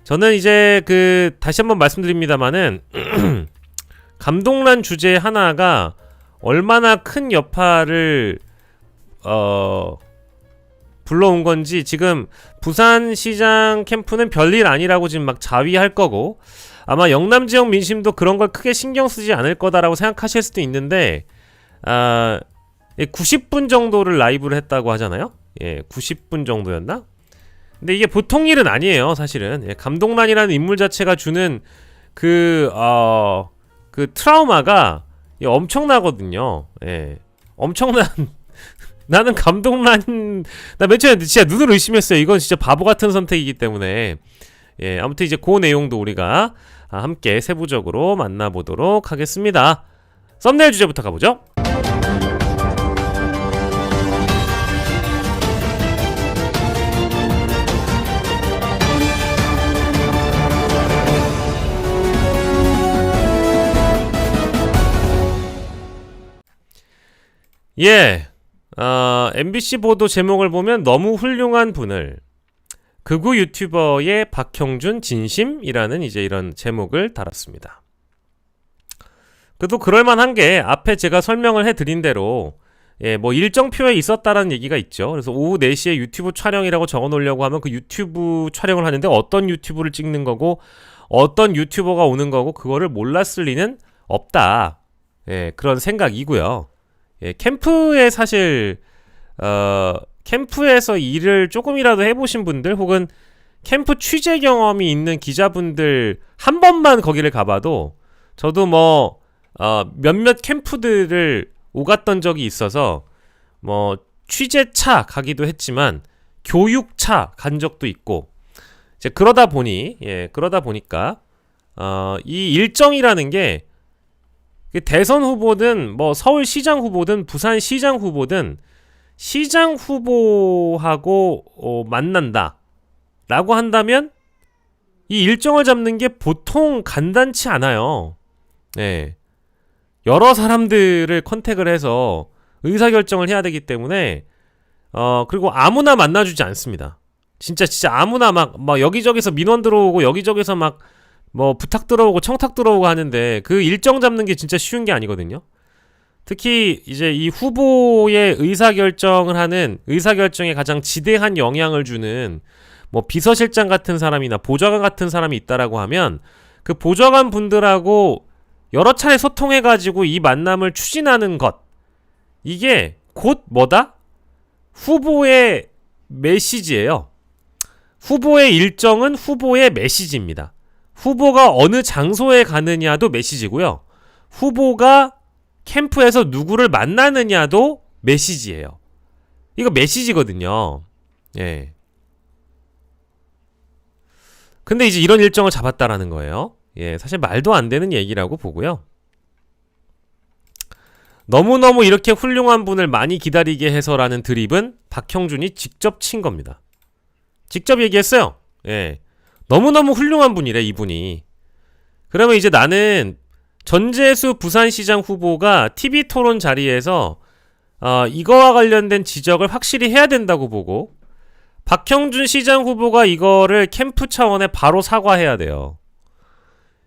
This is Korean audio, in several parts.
저는 이제 다시 한번 말씀드립니다만은 감동란 주제 하나가 얼마나 큰 여파를 불러온 건지, 지금 부산시장 캠프는 별일 아니라고 지금 막 자위할 거고, 아마 영남 지역 민심도 그런 걸 크게 신경 쓰지 않을 거다라고 생각하실 수도 있는데, 90분 정도를 라이브를 했다고 하잖아요. 90분 정도였나? 근데 이게 보통 일은 아니에요, 사실은. 감동란이라는 인물 자체가 주는 그 트라우마가 엄청나거든요. 엄청난 나는 감동란, 나 맨 처음에 진짜 눈을 의심했어요. 이건 진짜 바보 같은 선택이기 때문에. 아무튼 이제 그 내용도 우리가 함께 세부적으로 만나보도록 하겠습니다. 썸네일 주제부터 가보죠. MBC 보도 제목을 보면 너무 훌륭한 분을, 극우 유튜버의 박형준 진심이라는 이제 이런 제목을 달았습니다. 그래도 그럴만한 게 앞에 제가 설명을 해드린 대로 뭐 일정표에 있었다라는 얘기가 있죠. 그래서 오후 4시에 유튜브 촬영이라고 적어 놓으려고 하면 그 유튜브 촬영을 하는데 어떤 유튜브를 찍는 거고 어떤 유튜버가 오는 거고 그거를 몰랐을 리는 없다. 그런 생각이고요. 캠프에 사실 캠프에서 일을 조금이라도 해보신 분들, 혹은 캠프 취재 경험이 있는 기자분들 한 번만 거기를 가봐도, 저도 뭐 몇몇 캠프들을 오갔던 적이 있어서 뭐 취재차 가기도 했지만 교육차 간 적도 있고, 이제 그러다 보니까 이 일정이라는 게 대선 후보든 뭐 서울시장 후보든 부산시장 후보든 시장 후보하고 만난다 라고 한다면 이 일정을 잡는 게 보통 간단치 않아요. 여러 사람들을 컨택을 해서 의사결정을 해야 되기 때문에 그리고 아무나 만나주지 않습니다. 진짜 아무나 막 여기저기서 민원 들어오고 여기저기서 막 뭐 부탁 들어오고 청탁 들어오고 하는데 그 일정 잡는 게 진짜 쉬운 게 아니거든요. 특히 이제 이 후보의 의사결정을 하는, 의사결정에 가장 지대한 영향을 주는 뭐 비서실장 같은 사람이나 보좌관 같은 사람이 있다라고 하면 그 보좌관 분들하고 여러 차례 소통해가지고 이 만남을 추진하는 것, 이게 곧 뭐다? 후보의 메시지예요. 후보의 일정은 후보의 메시지입니다. 후보가 어느 장소에 가느냐도 메시지고요. 후보가 캠프에서 누구를 만나느냐도 메시지예요. 이거 메시지거든요. 근데 이제 이런 일정을 잡았다라는 거예요. 사실 말도 안 되는 얘기라고 보고요. 너무너무 이렇게 훌륭한 분을 많이 기다리게 해서라는 드립은 박형준이 직접 친 겁니다. 직접 얘기했어요. 너무너무 훌륭한 분이래, 이분이. 그러면 이제 나는 전재수 부산시장 후보가 TV토론 자리에서 이거와 관련된 지적을 확실히 해야 된다고 보고, 박형준 시장 후보가 이거를 캠프 차원에 바로 사과해야 돼요.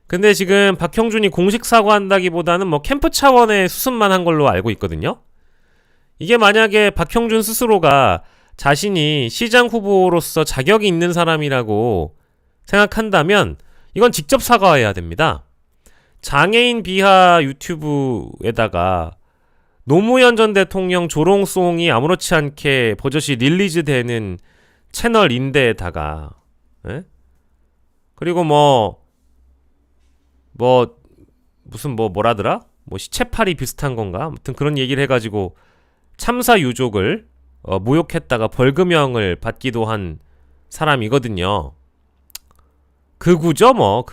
근데 지금 박형준이 공식 사과한다기보다는 뭐 캠프 차원의 수습만 한 걸로 알고 있거든요. 이게 만약에 박형준 스스로가 자신이 시장 후보로서 자격이 있는 사람이라고 생각한다면 이건 직접 사과해야 됩니다. 장애인 비하 유튜브에다가 노무현 전 대통령 조롱송이 아무렇지 않게 버젓이 릴리즈 되는 채널인데다가, 그리고 무슨 뭐라더라? 뭐 시체팔이 비슷한 건가? 아무튼 그런 얘기를 해가지고 참사 유족을 모욕했다가 벌금형을 받기도 한 사람이거든요. 극우죠.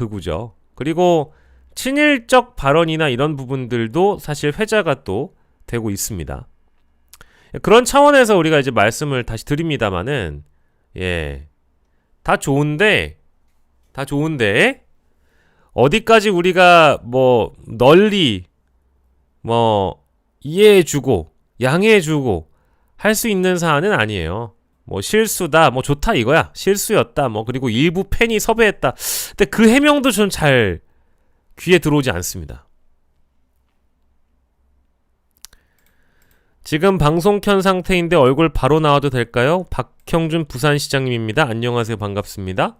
그리고 친일적 발언이나 이런 부분들도 사실 회자가 또 되고 있습니다. 그런 차원에서 우리가 이제 말씀을 다시 드립니다마는, 다 좋은데 어디까지 우리가 뭐 널리 뭐 이해해주고 양해해주고 할 수 있는 사안은 아니에요. 뭐 실수다, 뭐 좋다 이거야. 실수였다. 뭐 그리고 일부 팬이 섭외했다. 근데 그 해명도 전 잘 귀에 들어오지 않습니다. 지금 방송 켠 상태인데 얼굴 바로 나와도 될까요? 박형준 부산시장님입니다. 안녕하세요. 반갑습니다.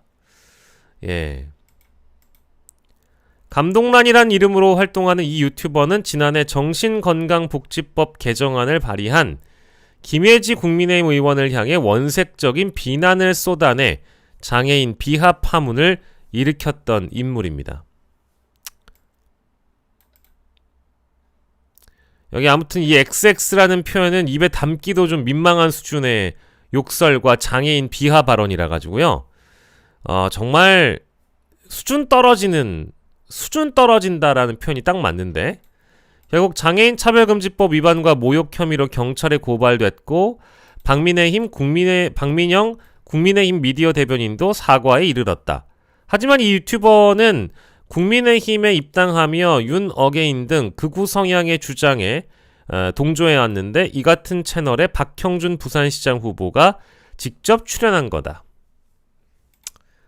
예. 감동란이란 이름으로 활동하는 이 유튜버는 지난해 정신건강복지법 개정안을 발의한 김혜지 국민의힘 의원을 향해 원색적인 비난을 쏟아내 장애인 비하 파문을 일으켰던 인물입니다. 여기 아무튼 이 XX라는 표현은 입에 담기도 좀 민망한 수준의 욕설과 장애인 비하 발언이라 가지고요. 정말 수준 떨어진다라는 표현이 딱 맞는데, 결국 장애인 차별금지법 위반과 모욕 혐의로 경찰에 고발됐고, 박민영 국민의힘 미디어 대변인도 사과에 이르렀다. 하지만 이 유튜버는 국민의힘에 입당하며 윤 어게인 등 극우 성향의 주장에 동조해왔는데, 이 같은 채널에 박형준 부산시장 후보가 직접 출연한 거다.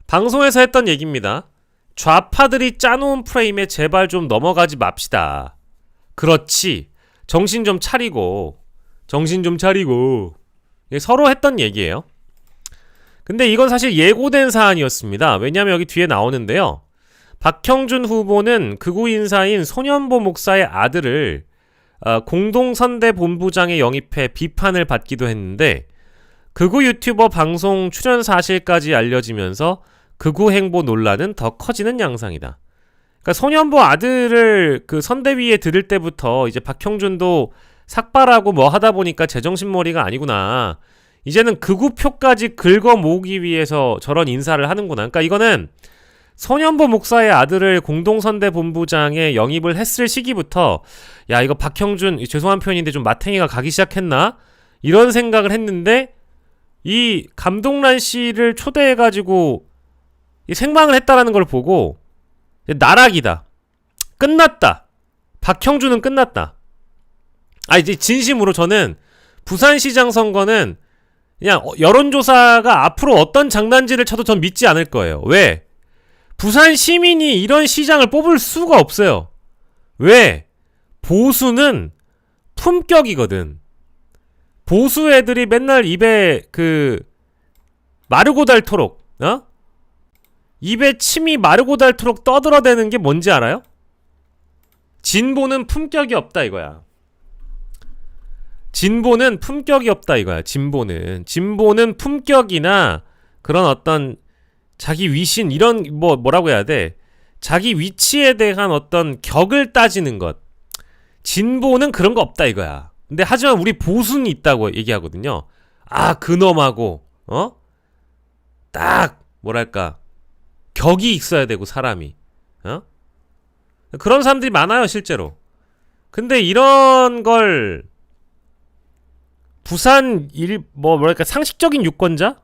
방송에서 했던 얘기입니다. 좌파들이 짜놓은 프레임에 제발 좀 넘어가지 맙시다. 그렇지. 정신 좀 차리고. 서로 했던 얘기예요. 근데 이건 사실 예고된 사안이었습니다. 왜냐하면 여기 뒤에 나오는데요. 박형준 후보는 극우 인사인 손현보 목사의 아들을 공동선대본부장에 영입해 비판을 받기도 했는데, 극우 유튜버 방송 출연 사실까지 알려지면서 극우 행보 논란은 더 커지는 양상이다. 그러니까 손현보 아들을 그 선대위에 들을 때부터 이제 박형준도 삭발하고 뭐 하다 보니까 제정신머리가 아니구나. 이제는 극우표까지 긁어 모으기 위해서 저런 인사를 하는구나. 그러니까 이거는 손현보 목사의 아들을 공동선대본부장에 영입을 했을 시기부터 야, 이거 박형준, 죄송한 표현인데 좀 마탱이가 가기 시작했나? 이런 생각을 했는데, 이 감동란 씨를 초대해가지고 이 생방을 했다라는 걸 보고 나락이다. 끝났다. 박형준은 끝났다. 이제 진심으로 저는 부산시장 선거는 그냥 여론조사가 앞으로 어떤 장난질을 쳐도 전 믿지 않을 거예요. 왜? 부산 시민이 이런 시장을 뽑을 수가 없어요. 왜? 보수는 품격이거든. 보수 애들이 맨날 입에 마르고 닳도록, 입에 침이 마르고 닳도록 떠들어대는 게 뭔지 알아요? 진보는 품격이 없다 이거야. 진보는 품격이 없다 이거야. 진보는 품격이나 그런 어떤 자기 위신, 이런 뭐라고 해야 돼? 자기 위치에 대한 어떤 격을 따지는 것. 진보는 그런 거 없다 이거야. 근데 하지만 우리 보수는 있다고 얘기하거든요. 그놈하고 딱 뭐랄까, 격이 있어야 되고, 사람이 그런 사람들이 많아요 실제로. 근데 이런 걸 부산 뭐랄까, 상식적인 유권자?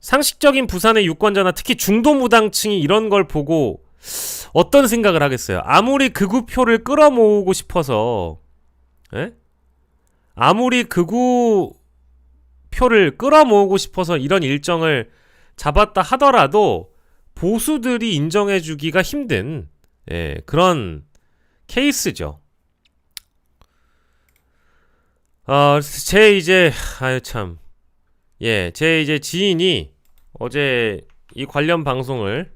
상식적인 부산의 유권자나 특히 중도무당층이 이런 걸 보고 어떤 생각을 하겠어요? 아무리 극우표를 끌어모으고 싶어서, 아무리 극우표를 끌어모으고 싶어서 이런 일정을 잡았다 하더라도 보수들이 인정해주기가 힘든 그런 케이스죠. 제 이제 지인이 어제 이 관련 방송을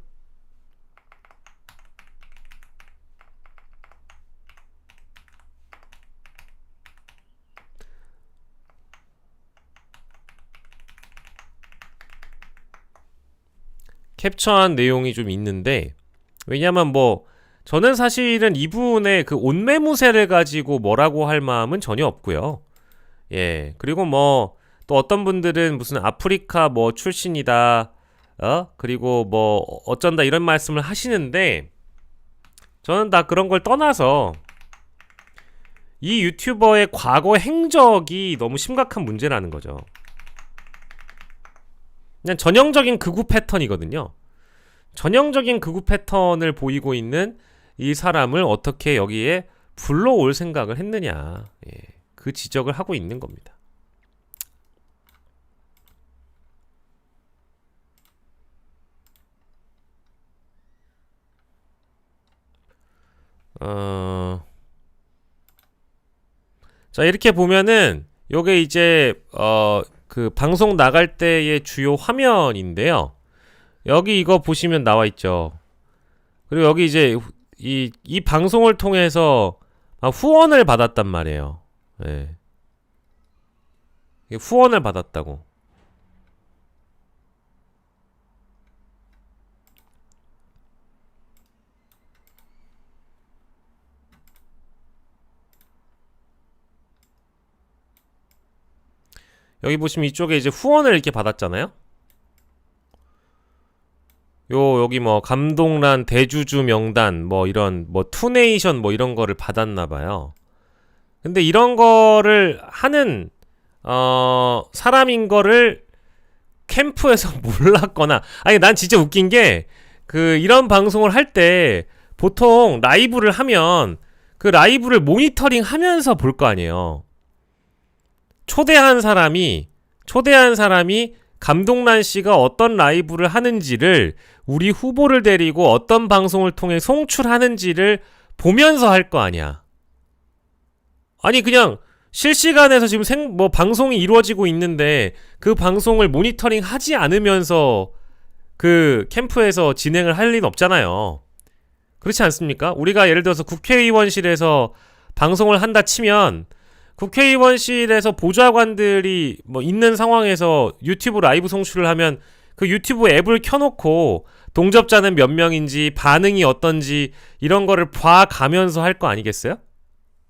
캡처한 내용이 좀 있는데, 왜냐면 저는 사실은 이분의 그 옷매무새를 가지고 뭐라고 할 마음은 전혀 없고요. 그리고 또 어떤 분들은 무슨 아프리카 출신이다, 그리고 어쩐다 이런 말씀을 하시는데, 저는 다 그런 걸 떠나서 이 유튜버의 과거 행적이 너무 심각한 문제라는 거죠. 그냥 전형적인 극우 패턴이거든요. 전형적인 극우 패턴을 보이고 있는 이 사람을 어떻게 여기에 불러올 생각을 했느냐, 그 지적을 하고 있는 겁니다. 자, 이렇게 보면은 요게 이제 그 방송 나갈 때의 주요 화면인데요. 여기 이거 보시면 나와 있죠. 그리고 여기 이제 이 방송을 통해서 후원을 받았단 말이에요. 예. 후원을 받았다고. 여기 보시면 이쪽에 이제 후원을 이렇게 받았잖아요. 여기 뭐 감동란 대주주 명단 뭐 이런 뭐 투네이션 뭐 이런 거를 받았나봐요. 근데 이런 거를 하는 사람인 거를 캠프에서 몰랐거나, 아니 난 진짜 웃긴 게 그 이런 방송을 할 때 보통 라이브를 하면 그 라이브를 모니터링 하면서 볼 거 아니에요. 초대한 사람이 감동란 씨가 어떤 라이브를 하는지를, 우리 후보를 데리고 어떤 방송을 통해 송출하는지를 보면서 할 거 아니야. 아니 그냥 실시간에서 지금 방송이 이루어지고 있는데 그 방송을 모니터링 하지 않으면서 그 캠프에서 진행을 할 리는 없잖아요. 그렇지 않습니까? 우리가 예를 들어서 국회의원실에서 방송을 한다 치면 국회의원실에서 보좌관들이 뭐 있는 상황에서 유튜브 라이브 송출을 하면 그 유튜브 앱을 켜놓고 동접자는 몇 명인지 반응이 어떤지 이런 거를 봐가면서 할 거 아니겠어요?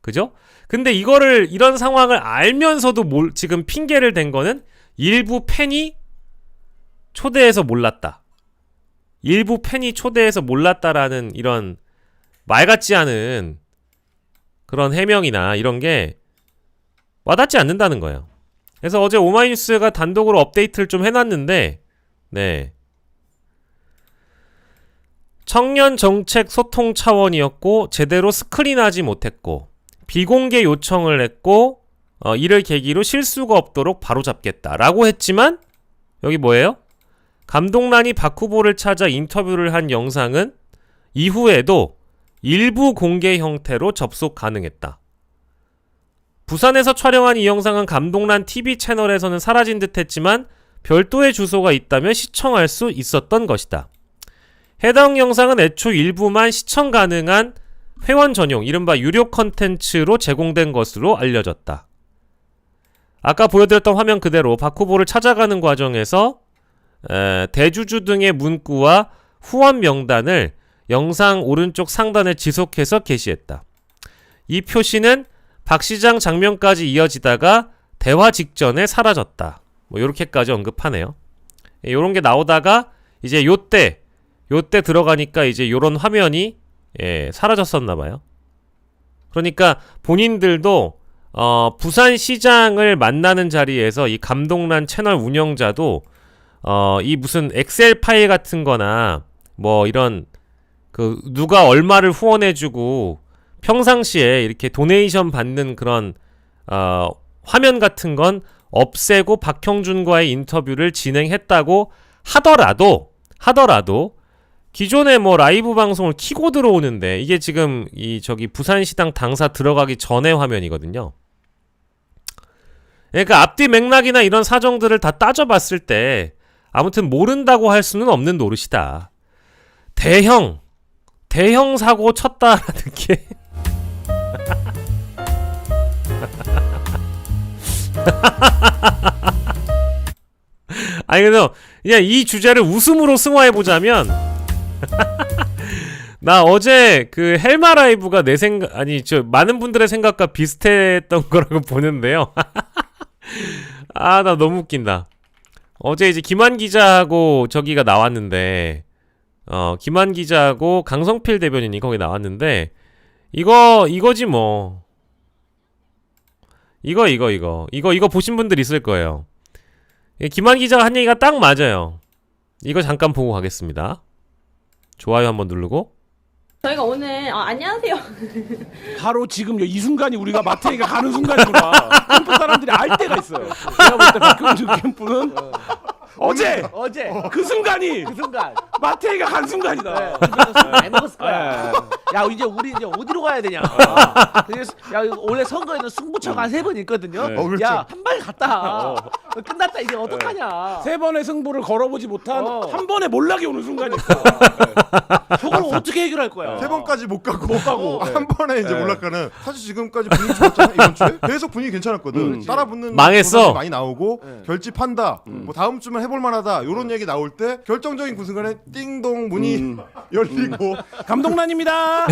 그죠? 근데 이런 상황을 알면서도 지금 핑계를 댄 거는 일부 팬이 초대해서 몰랐다. 일부 팬이 초대해서 몰랐다라는 이런 말 같지 않은 그런 해명이나 이런 게 와닿지 않는다는 거예요. 그래서 어제 오마이뉴스가 단독으로 업데이트를 좀 해놨는데, 네. 청년 정책 소통 차원이었고 제대로 스크린하지 못했고 비공개 요청을 했고 이를 계기로 실수가 없도록 바로잡겠다라고 했지만 여기 뭐예요? 감동란이 박 후보를 찾아 인터뷰를 한 영상은 이후에도 일부 공개 형태로 접속 가능했다. 부산에서 촬영한 이 영상은 감동란 TV 채널에서는 사라진 듯 했지만 별도의 주소가 있다면 시청할 수 있었던 것이다. 해당 영상은 애초 일부만 시청 가능한 회원 전용, 이른바 유료 컨텐츠로 제공된 것으로 알려졌다. 아까 보여드렸던 화면 그대로 박 후보를 찾아가는 과정에서 대주주 등의 문구와 후원 명단을 영상 오른쪽 상단에 지속해서 게시했다. 이 표시는 박 시장 장면까지 이어지다가 대화 직전에 사라졌다. 뭐 요렇게까지 언급하네요. 요런 게 나오다가 이제 요때 들어가니까 이제 요런 화면이 사라졌었나봐요. 그러니까 본인들도 부산시장을 만나는 자리에서 이 감동란 채널 운영자도 이 무슨 엑셀 파일 같은 거나 뭐 이런 그 누가 얼마를 후원해주고 평상시에 이렇게 도네이션 받는 그런 화면 같은 건 없애고 박형준과의 인터뷰를 진행했다고 하더라도 기존에 뭐 라이브 방송을 키고 들어오는데 이게 지금 저기 부산시당 당사 들어가기 전의 화면이거든요. 그러니까 앞뒤 맥락이나 이런 사정들을 다 따져봤을 때 아무튼 모른다고 할 수는 없는 노릇이다. 대형 사고 쳤다라는 게 아니 그래서 그냥 이 주제를 웃음으로 승화해보자면 나 어제 그 헬마 라이브가 내 생각, 아니 많은 분들의 생각과 비슷했던 거라고 보는데요. 아, 나 너무 웃긴다. 어제 이제 김한 기자하고 저기가 나왔는데 김한 기자하고 강성필 대변인이 거기 나왔는데 이거지 뭐. 이거 보신 분들 있을 거예요. 김한 기자가 한 얘기가 딱 맞아요. 이거 잠깐 보고 가겠습니다. 좋아요 한번 누르고. 저희가 오늘 안녕하세요. 바로 지금 이 순간이 우리가 마태이가 가는 순간이구나. 캠프 사람들이 알 때가 있어요. 제가 볼 때 박형준 캠프는 어제 그 순간 마태이가 마태이가 간 순간이다. 잘 먹었을 거야. 야 이제 우리 이제 어디로 가야 되냐. 그래서 야 원래 선거에는 승부처가 3번 있거든요. 네. 그렇죠. 야 한 방에 갔다. 끝났다 이제 어떡하냐. 3번의 승부를 걸어보지 못한 한 번에 몰락이 오는 순간이 있어. 저걸 어떻게 해결할 거야. 3번까지 못 가고 네. 한 번에 이제 올라가는. 사실 지금까지 분위기 좋았잖아 이번 주에. 계속 분위기 괜찮았거든. 따라붙는 망했어. 구성이 많이 나오고 결집한다. 뭐 다음 주면 해볼 만하다. 이런 얘기 나올 때 결정적인 그 순간에 띵동 문이 열리고 감독란입니다.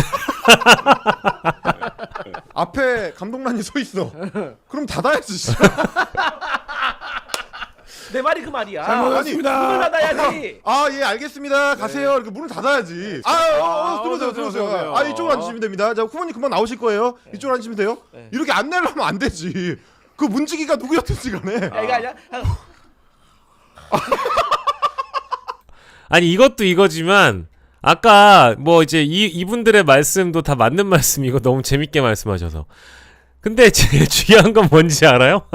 앞에 감독란이 서 있어. 그럼 닫아야지. 씨. 내 말이 그 말이야. 잘못했습니다. 문을 닫아야지. 아, 예, 알겠습니다. 가세요. 이렇게 문을 닫아야지. 들어오세요, 들어오세요. 이쪽으로 앉으시면 됩니다. 자, 후보님 금방 나오실 거예요. 이쪽으로 앉으시면 돼요. 이렇게 안내를 하면 안 되지. 그 문지기가 누구였든지 간에. 야, 이거 아니야? 아니 이것도 이거지만 아까 뭐 이제 이분들의 말씀도 다 맞는 말씀이고 너무 재밌게 말씀하셔서 근데 제일 중요한 건 뭔지 알아요?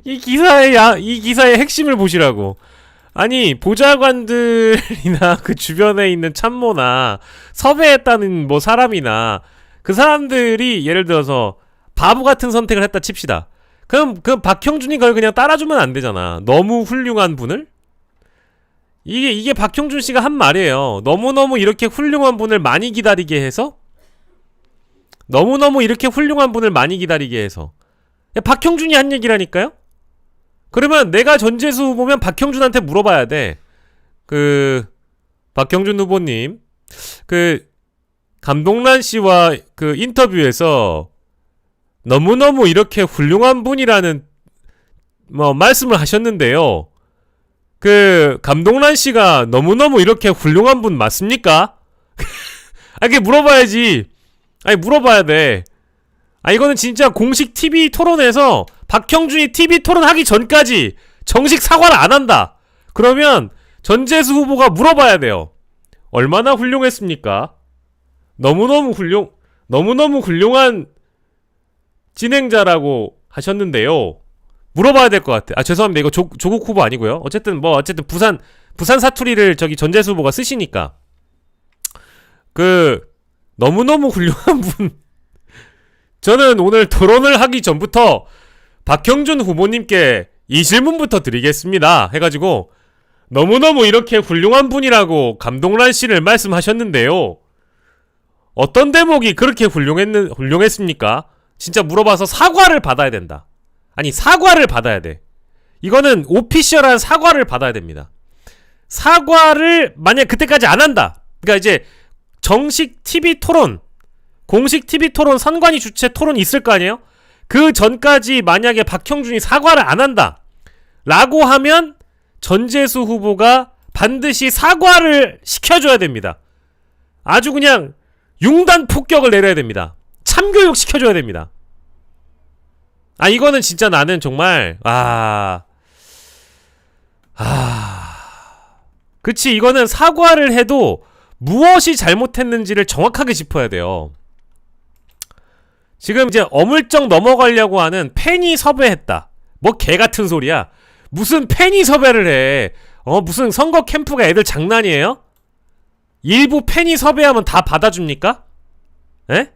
이 기사의 핵심을 보시라고. 아니 보좌관들이나 그 주변에 있는 참모나 섭외했다는 뭐 사람이나 그 사람들이 예를 들어서 바보 같은 선택을 했다 칩시다. 그럼 박형준이 그걸 그냥 따라주면 안 되잖아. 너무 훌륭한 분을? 이게 박형준 씨가 한 말이에요. 너무너무 이렇게 훌륭한 분을 많이 기다리게 해서? 너무너무 이렇게 훌륭한 분을 많이 기다리게 해서. 야, 박형준이 한 얘기라니까요? 그러면 내가 전재수 후보면 박형준한테 물어봐야 돼. 박형준 후보님, 감동란 씨와 그 인터뷰에서 너무너무 이렇게 훌륭한 분이라는 말씀을 하셨는데요. 감동란 씨가 너무너무 이렇게 훌륭한 분 맞습니까? 이게 물어봐야지. 아니, 물어봐야 돼. 이거는 진짜 공식 TV 토론에서 박형준이 TV 토론하기 전까지 정식 사과를 안 한다. 그러면 전재수 후보가 물어봐야 돼요. 얼마나 훌륭했습니까? 너무너무 훌륭한 진행자라고 하셨는데요. 물어봐야 될 것 같아. 죄송합니다. 이거 조국 후보 아니고요. 어쨌든 부산 사투리를 전재수 후보가 쓰시니까 너무너무 훌륭한 분. 저는 오늘 토론을 하기 전부터 박형준 후보님께 이 질문부터 드리겠습니다. 해가지고 너무너무 이렇게 훌륭한 분이라고 감동란 씨를 말씀하셨는데요. 어떤 대목이 그렇게 훌륭했습니까? 진짜 물어봐서 사과를 받아야 된다. 아니, 사과를 받아야 돼. 이거는 오피셜한 사과를 받아야 됩니다. 사과를 만약 그때까지 안 한다. 그러니까 이제 정식 TV 토론, 공식 TV 토론, 선관위 주최 토론이 있을 거 아니에요? 그 전까지 만약에 박형준이 사과를 안 한다 라고 하면 전재수 후보가 반드시 사과를 시켜줘야 됩니다. 아주 그냥 융단 폭격을 내려야 됩니다. 참교육 시켜줘야 됩니다. 이거는 진짜 나는 정말 그치, 이거는 사과를 해도 무엇이 잘못했는지를 정확하게 짚어야 돼요. 지금 이제 어물쩍 넘어가려고 하는 팬이 섭외했다. 뭐 개같은 소리야. 무슨 팬이 섭외를 해. 무슨 선거 캠프가 애들 장난이에요? 일부 팬이 섭외하면 다 받아줍니까? 에?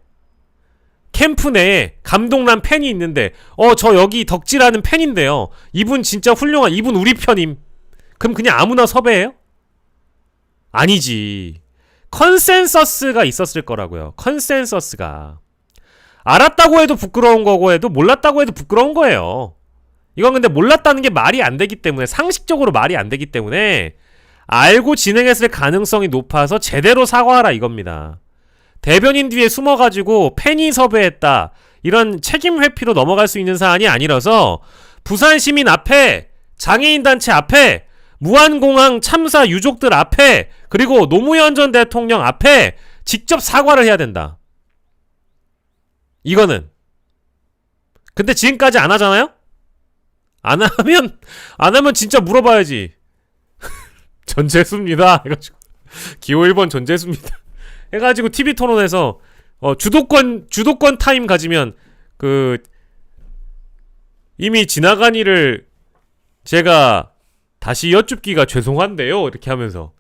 캠프 내에 감동란 팬이 있는데 저 여기 덕질하는 팬인데요. 이분 진짜 훌륭한, 이분 우리 편임. 그럼 그냥 아무나 섭외해요? 아니지. 컨센서스가 있었을 거라고요. 컨센서스가. 알았다고 해도 부끄러운 거고 해도 몰랐다고 해도 부끄러운 거예요. 이건 근데 몰랐다는 게 말이 안 되기 때문에, 상식적으로 말이 안 되기 때문에 알고 진행했을 가능성이 높아서 제대로 사과하라 이겁니다. 대변인 뒤에 숨어가지고 팬이 섭외했다, 이런 책임 회피로 넘어갈 수 있는 사안이 아니라서 부산 시민 앞에, 장애인단체 앞에, 무한공항 참사 유족들 앞에, 그리고 노무현 전 대통령 앞에 직접 사과를 해야 된다. 이거는. 근데 지금까지 안 하잖아요? 안 하면 진짜 물어봐야지. 전재수입니다. 해가지고. 기호 1번 전재수입니다. 해가지고 TV 토론에서 주도권 타임 가지면 이미 지나간 일을 제가 다시 여쭙기가 죄송한데요. 이렇게 하면서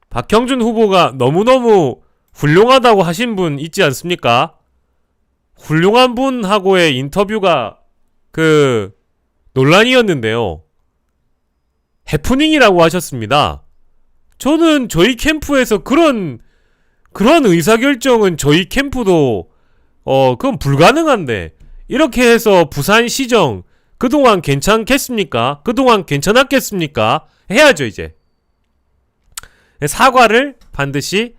박형준 후보가 너무너무 훌륭하다고 하신 분 있지 않습니까? 훌륭한 분하고의 인터뷰가 논란이었는데요. 해프닝이라고 하셨습니다. 저는 저희 캠프에서 그런 의사결정은 저희 캠프도 그건 불가능한데 이렇게 해서 부산시정 그동안 괜찮겠습니까? 그동안 괜찮았겠습니까? 해야죠 이제. 사과를 반드시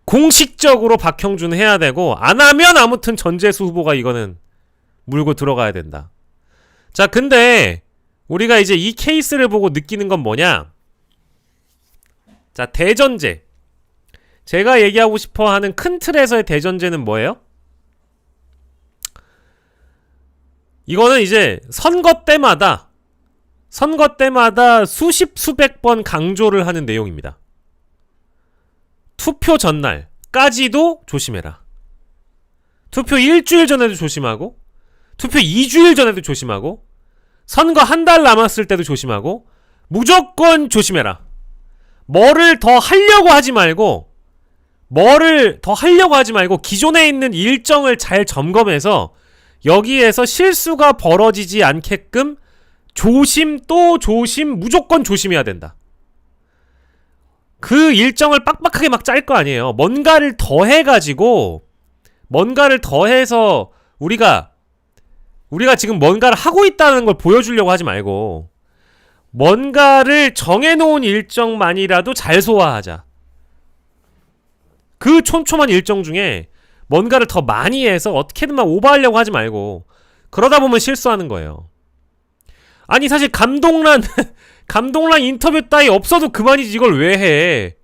공식적으로 박형준 해야 되고 안 하면 아무튼 전재수 후보가 이거는 물고 들어가야 된다. 자, 근데 우리가 이제 이 케이스를 보고 느끼는 건 뭐냐? 자, 대전제. 제가 얘기하고 싶어 하는 큰 틀에서의 대전제는 뭐예요? 이거는 이제 선거 때마다 수십 수백 번 강조를 하는 내용입니다. 투표 전날까지도 조심해라. 투표 일주일 전에도 조심하고, 투표 2주일 전에도 조심하고, 선거 한 달 남았을 때도 조심하고, 무조건 조심해라. 뭐를 더 하려고 하지 말고 기존에 있는 일정을 잘 점검해서 여기에서 실수가 벌어지지 않게끔 조심 또 조심 무조건 조심해야 된다. 그 일정을 빡빡하게 막 짤 거 아니에요. 뭔가를 더해서 우리가 지금 뭔가를 하고 있다는 걸 보여주려고 하지 말고 뭔가를 정해놓은 일정만이라도 잘 소화하자. 그 촘촘한 일정 중에 뭔가를 더 많이 해서 어떻게든 막 오버하려고 하지 말고 그러다 보면 실수하는 거예요. 아니 사실 감동란 인터뷰 따위 없어도 그만이지 이걸 왜 해?